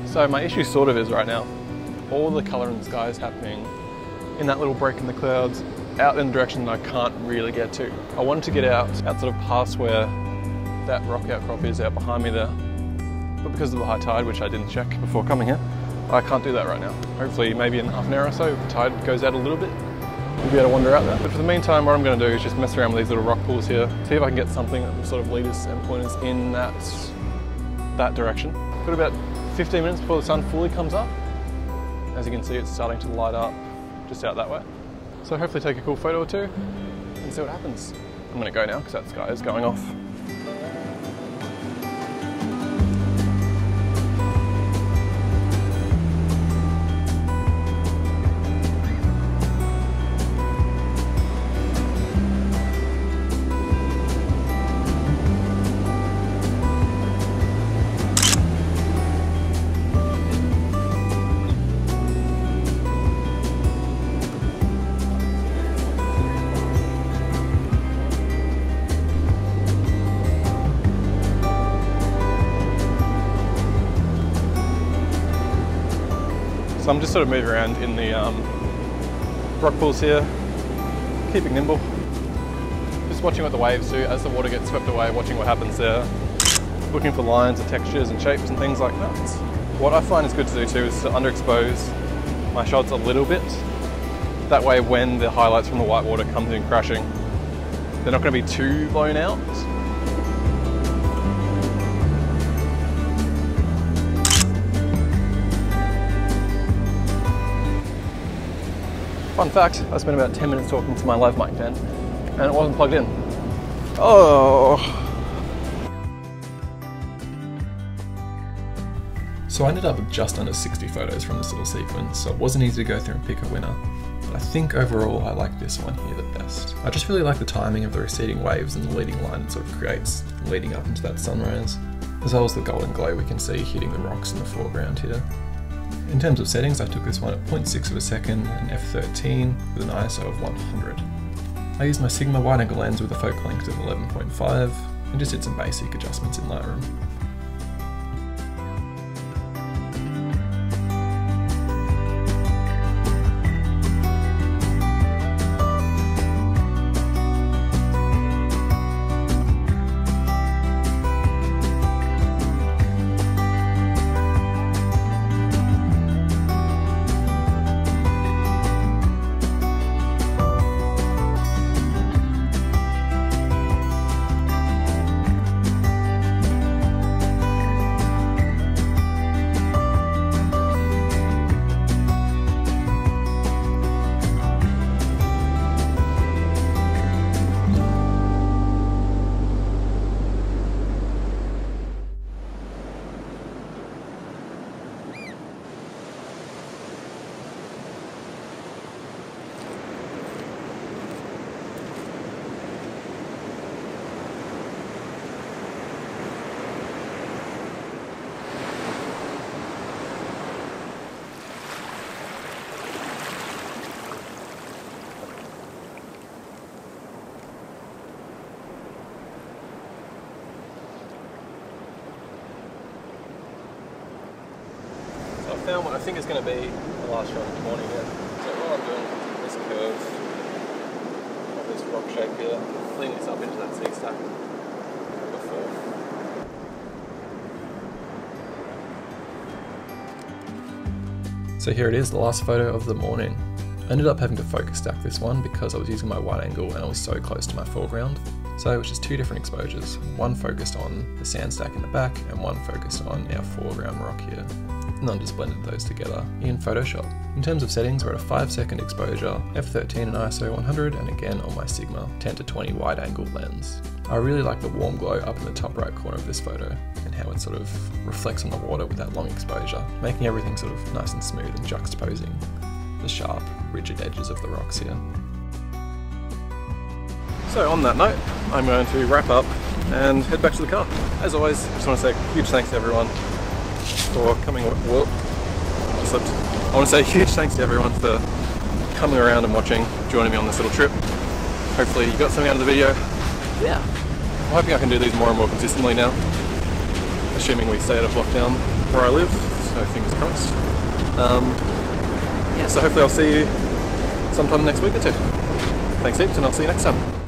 So my issue sort of is right now, all the colour in the sky is happening in that little break in the clouds, out in the direction that I can't really get to. I wanted to get out sort of past where that rock outcrop is out behind me there, but because of the high tide, which I didn't check before coming here, I can't do that right now. Hopefully maybe in half an hour or so, if the tide goes out a little bit, we'll be able to wander out there. But for the meantime, what I'm going to do is just mess around with these little rock pools here, see if I can get something that will sort of lead us and point us in that direction. Got about 15 minutes before the sun fully comes up. As you can see, it's starting to light up just out that way. So hopefully take a cool photo or two and see what happens. I'm going to go now because that sky is going off. So I'm just sort of moving around in the rock pools here, keeping nimble. Just watching what the waves do as the water gets swept away, watching what happens there. Looking for lines and textures and shapes and things like that. What I find is good to do too is to underexpose my shots a little bit. That way when the highlights from the white water comes in crashing, they're not going to be too blown out. Fun fact, I spent about 10 minutes talking to my live mic then, and it wasn't plugged in. Oh! So I ended up with just under 60 photos from this little sequence, so it wasn't easy to go through and pick a winner. But I think overall I like this one here the best. I just really like the timing of the receding waves and the leading line it sort of creates leading up into that sunrise, as well as the golden glow we can see hitting the rocks in the foreground here. In terms of settings, I took this one at 0.6 of a second and f/13 with an ISO of 100. I used my Sigma wide angle lens with a focal length of 11.5 and just did some basic adjustments in Lightroom. I found what I think is going to be the last shot of the morning here. So while I'm doing this curve of this rock shape here, cleaning this up into that sea stack before. So here it is, the last photo of the morning. I ended up having to focus stack this one because I was using my wide angle and I was so close to my foreground. So it was just two different exposures, one focused on the sand stack in the back and one focused on our foreground rock here. And then just blended those together in Photoshop. In terms of settings, we're at a 5-second exposure, f/13 and ISO 100, and again on my Sigma 10-20 wide angle lens. I really like the warm glow up in the top right corner of this photo and how it sort of reflects on the water with that long exposure, making everything sort of nice and smooth and juxtaposing the sharp, rigid edges of the rocks here. So on that note, I'm going to wrap up and head back to the car. As always, I just want to say a huge thanks to everyone for coming. Well, I want to say a huge thanks to everyone for coming around and watching, joining me on this little trip. Hopefully you got something out of the video. Yeah. I'm hoping I can do these more and more consistently now, assuming we stay out of lockdown where I live. so fingers crossed. Yeah, so hopefully I'll see you sometime next week or two. Thanks heaps, and I'll see you next time.